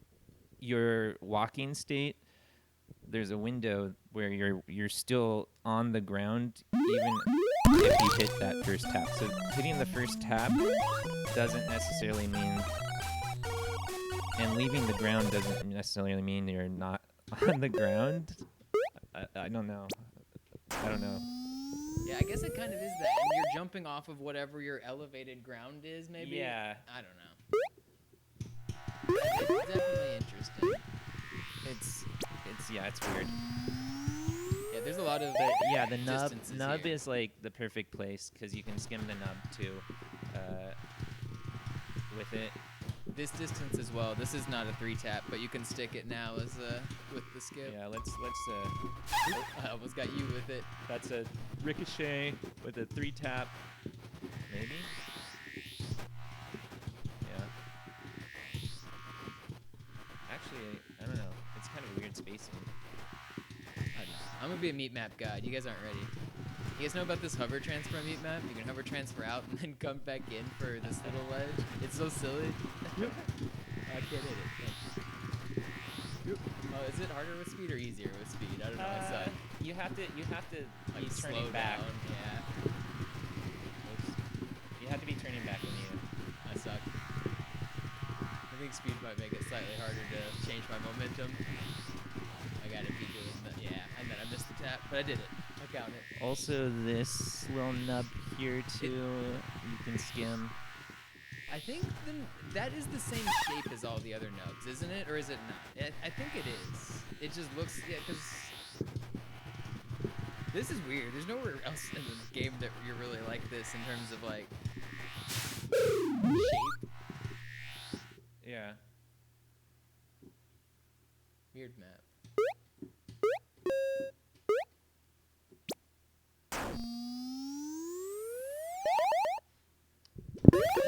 Speaker 2: your walking state, there's a window where you're still on the ground even if you hit that first tap. So hitting the first tap doesn't necessarily mean, and leaving the ground doesn't necessarily mean you're not on the ground. I don't know.
Speaker 1: Yeah, I guess it kind of is that. And you're jumping off of whatever your elevated ground is, maybe?
Speaker 2: Yeah.
Speaker 1: I don't know. It's definitely interesting.
Speaker 2: It's weird.
Speaker 1: Yeah, there's a lot of
Speaker 2: the nub
Speaker 1: here.
Speaker 2: is like the perfect place because you can skim the nub too with it.
Speaker 1: This distance as well. This is not a 3-tap, but you can stick it now as with the skip.
Speaker 2: Yeah, let's
Speaker 1: I almost got you with it.
Speaker 2: That's a ricochet with a 3-tap. Maybe? Yeah. Actually, I don't know. It's kind of weird spacing.
Speaker 1: I'm gonna be a meat map guide. You guys aren't ready. You guys know about this hover transfer meat map? You can hover transfer out and then come back in for this little ledge. It's so silly. I can't hit it. Oh, is it harder with speed or easier with speed? I don't know. I suck.
Speaker 2: you have to
Speaker 1: like
Speaker 2: be
Speaker 1: slow
Speaker 2: turning back.
Speaker 1: down. Yeah,
Speaker 2: Oops. You have to be turning back when you.
Speaker 1: I suck. I think speed might make it slightly harder to change my momentum. I gotta be doing that. Yeah, and then I missed the tap, but I did it. I count it.
Speaker 2: Also, this little nub here too, you can skim.
Speaker 1: I think then that is the same shape as all the other nubs, isn't it? Or is it not? I think it is. It just looks, yeah, because this is weird. There's nowhere else in the game that you're really like this in terms of like shape.
Speaker 2: Yeah.
Speaker 1: Weird map.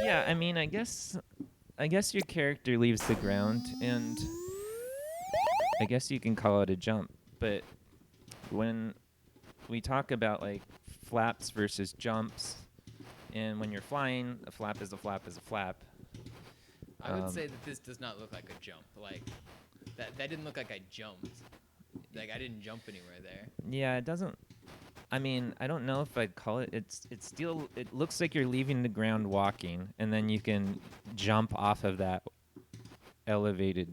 Speaker 2: Yeah, I mean, I guess your character leaves the ground, and I guess you can call it a jump. But when we talk about like flaps versus jumps, and when you're flying, a flap is a flap is a flap.
Speaker 1: I would say that this does not look like a jump. Like that didn't look like I jumped. Like I didn't jump anywhere there.
Speaker 2: Yeah, it doesn't. I mean, I don't know if I'd call it. It's still. It looks like you're leaving the ground walking, and then you can jump off of that elevated.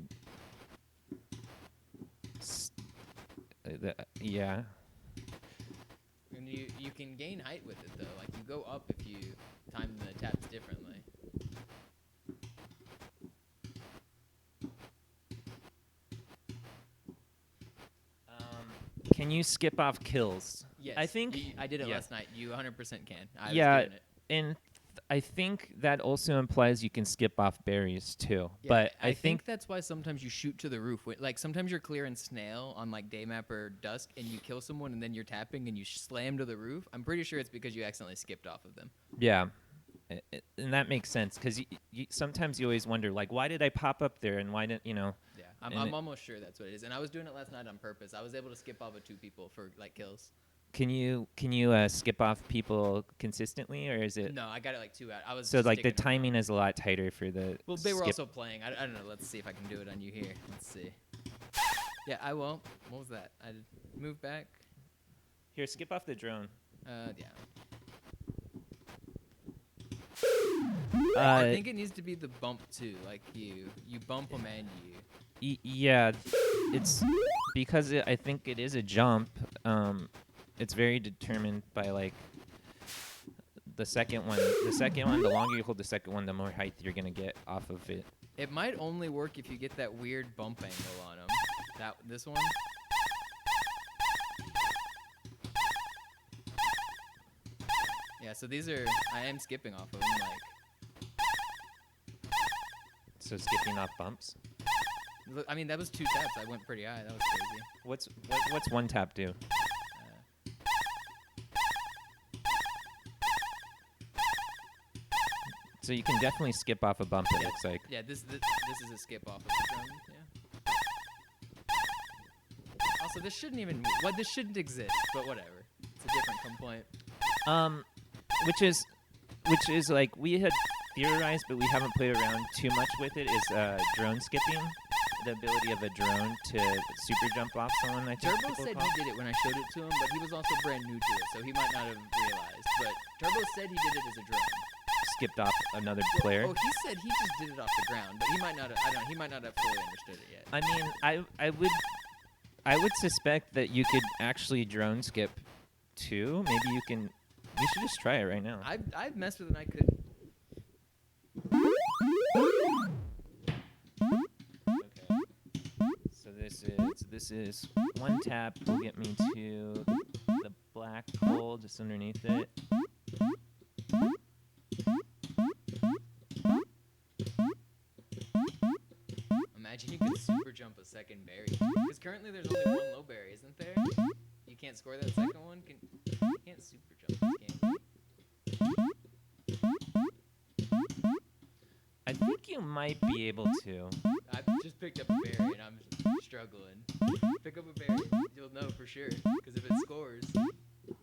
Speaker 2: Yeah.
Speaker 1: And you can gain height with it though. Like you go up if you time the taps differently.
Speaker 2: Can you skip off kills?
Speaker 1: Yes.
Speaker 2: I think
Speaker 1: I did it
Speaker 2: yeah.
Speaker 1: last night. You 100% can. I
Speaker 2: Yeah,
Speaker 1: was doing it.
Speaker 2: and I think that also implies you can skip off berries too.
Speaker 1: Yeah,
Speaker 2: but
Speaker 1: I think that's why sometimes you shoot to the roof. Like sometimes you're clearing snail on like day map or dusk, and you kill someone, and then you're tapping and you slam to the roof. I'm pretty sure it's because you accidentally skipped off of them.
Speaker 2: yeah, and that makes sense because sometimes you always wonder like, why did I pop up there and why didn't you know?
Speaker 1: Yeah, I'm almost sure that's what it is. And I was doing it last night on purpose. I was able to skip off of 2 people for like kills.
Speaker 2: Can you skip off people consistently, or is it?
Speaker 1: No, I got it like 2 out. I was
Speaker 2: So
Speaker 1: just
Speaker 2: like the
Speaker 1: sticking to
Speaker 2: timing is a lot tighter for the.
Speaker 1: Well, they were
Speaker 2: skip.
Speaker 1: also playing. I don't know. Let's see if I can do it on you here. Let's see. Yeah, I won't. What was that? I move back.
Speaker 2: Here, skip off the drone.
Speaker 1: Yeah.
Speaker 2: I
Speaker 1: I think it needs to be the bump too. Like you bump them and you.
Speaker 2: Yeah, it's because I think it is a jump. It's very determined by like the second one. The second one, the longer you hold the second one, the more height you're gonna get off of it.
Speaker 1: It might only work if you get that weird bump angle on them. This one. Yeah, so these are. I am skipping off of them. Like,
Speaker 2: So skipping off bumps.
Speaker 1: look, I mean, that was 2 taps. I went pretty high. That was crazy.
Speaker 2: What's one tap do? So you can definitely skip off a bump. It looks like.
Speaker 1: Yeah, this is a skip off of the drone. Yeah. Also, this shouldn't even. This shouldn't exist. But whatever. It's a different complaint.
Speaker 2: Which is like we had theorized, but we haven't played around too much with it. Is drone skipping, the ability of a drone to super jump off someone? I think
Speaker 1: Turbo
Speaker 2: people
Speaker 1: said
Speaker 2: call
Speaker 1: he did it when I showed it to him, but he was also brand new to it, so he might not have realized. But Turbo said he did it as a drone.
Speaker 2: skipped off another player.
Speaker 1: Oh, he said he just did it off the ground, but he might not have. I don't know. He might not have fully understood it yet.
Speaker 2: I mean, I would suspect that you could actually drone skip too. Maybe you can. We should just try it right now.
Speaker 1: I've messed with it and I could.
Speaker 2: Okay. So this is one tap will get me to the black hole just underneath it.
Speaker 1: Imagine you could super jump a second berry. Because currently there's only 1 low berry, isn't there? You can't score that second one. You can't super jump this game.
Speaker 2: I think you might be able to.
Speaker 1: I just picked up a berry and I'm struggling. Pick up a berry, you'll know for sure. Because if it scores.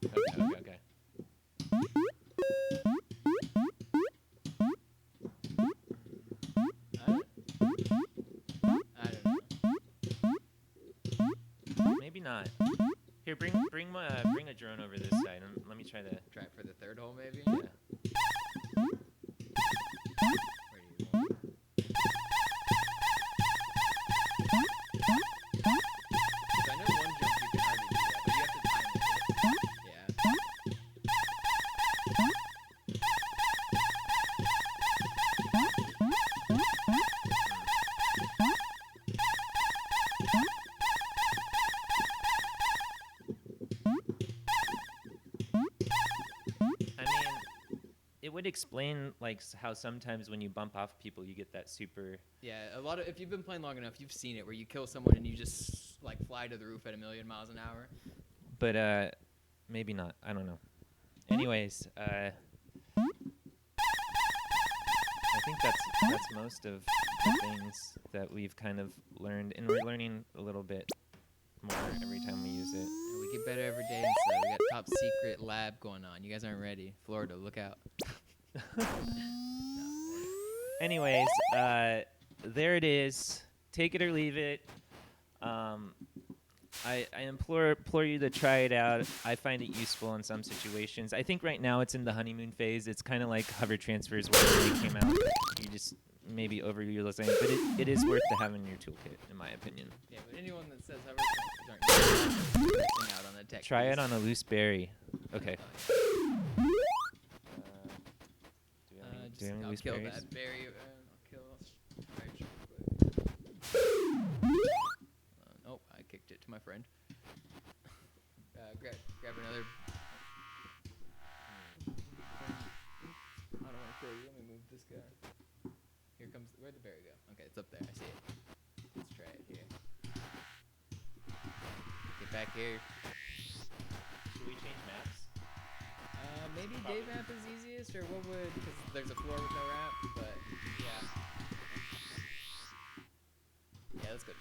Speaker 2: Okay.
Speaker 1: I don't know.
Speaker 2: Maybe not. Here, bring a drone over this side. And let me try to.
Speaker 1: Try it for the third hole, maybe.
Speaker 2: Yeah.
Speaker 1: Where do you want? I know one jump you can already do that, but you have to time it. Yeah.
Speaker 2: I mean, it would explain like how sometimes when you bump off people, you get that super.
Speaker 1: Yeah, a lot of if you've been playing long enough, you've seen it where you kill someone and you just like fly to the roof at 1,000,000 miles an hour.
Speaker 2: But maybe not. I don't know. Anyways, I think that's most of the things that we've kind of learned, and we're learning a little bit more every time we use it.
Speaker 1: And we get better every day and stuff. We got top secret lab going on. You guys aren't ready. Florida, look out. No,
Speaker 2: Anyways, there it is. Take it or leave it. I implore you to try it out. I find it useful in some situations. I think right now it's in the honeymoon phase. It's kind of like hover transfers when they came out. You just maybe overutilizing it, but it is worth to have in your toolkit, in my opinion.
Speaker 1: yeah, but anyone that says hover transfers aren't missing out on the tech.
Speaker 2: Try it on a loose berry. Okay. Do we have any
Speaker 1: I'll
Speaker 2: loose
Speaker 1: kill
Speaker 2: berries?
Speaker 1: that berry. I'll kill. Right, real quick. Nope, I kicked it to my friend. Grab another. I don't want to kill you. Let me move this guy. Here comes. Where'd the berry go? Okay, it's up there. I see it. Let's try it here. Get back here.
Speaker 2: Should we change maps?
Speaker 1: Maybe day map is easiest, or what would? Because there's a floor with no ramp, but yeah. Yeah, let's go day.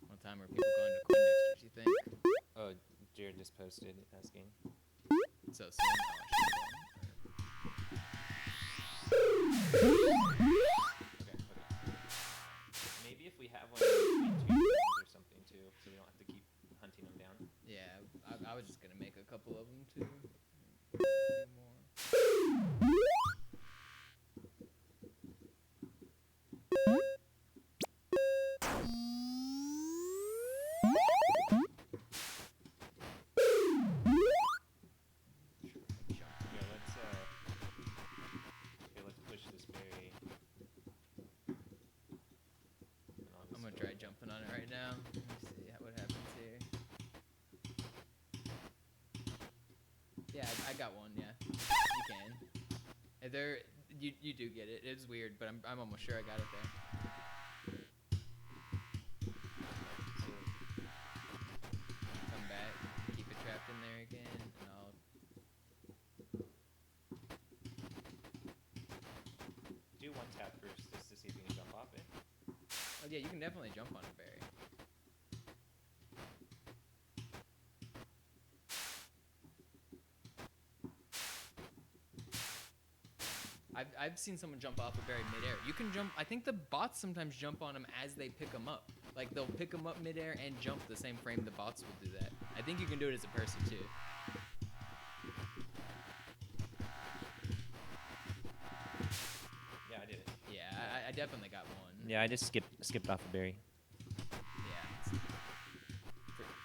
Speaker 1: What time are people going to Coindexter, do you think?
Speaker 2: Oh, Jared just posted asking.
Speaker 1: So soon? Oh,
Speaker 2: Okay. Maybe if we have one in between two zones or something too, so we don't have to keep hunting them down.
Speaker 1: yeah, I was just going to make a couple of them too. Maybe more.
Speaker 2: Yeah, let's push this berry.
Speaker 1: I'm going to try jumping on it right now. Let me see what happens here. Yeah, I got one, yeah. You can. You do get it. It's weird, but I'm almost sure I got it there. Come back, keep it trapped in there again, and I'll...
Speaker 2: Do one tap first just to see if you can jump off it.
Speaker 1: Oh yeah, you can definitely jump on a berry. I've seen someone jump off a berry midair. You can jump. I think the bots sometimes jump on them as they pick them up. Like they'll pick them up midair and jump the same frame the bots will do that. I think you can do it as a person too.
Speaker 2: Yeah, I did it.
Speaker 1: Yeah, I definitely got one.
Speaker 2: Yeah, I just skipped off a berry.
Speaker 1: Yeah.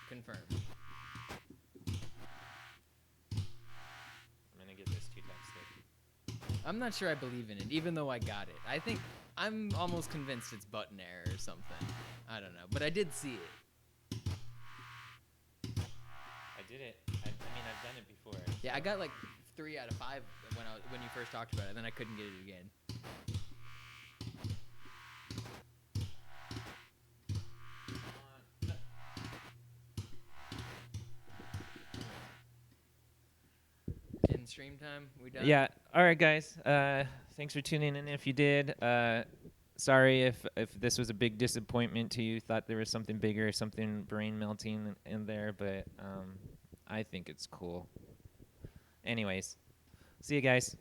Speaker 1: Confirmed.
Speaker 2: I'm gonna get this 2-tap stick.
Speaker 1: I'm not sure I believe in it, even though I got it. I think I'm almost convinced it's button error or something. I don't know, but I did see it.
Speaker 2: I did it. I mean, I've done it before.
Speaker 1: Yeah, I got like 3 out of 5 when you first talked about it. Then I couldn't get it again. stream time? We done?
Speaker 2: Yeah. All right, guys. Thanks for tuning in. If you did, sorry if this was a big disappointment to you. Thought there was something bigger, something brain melting in there, but I think it's cool. Anyways, see you guys.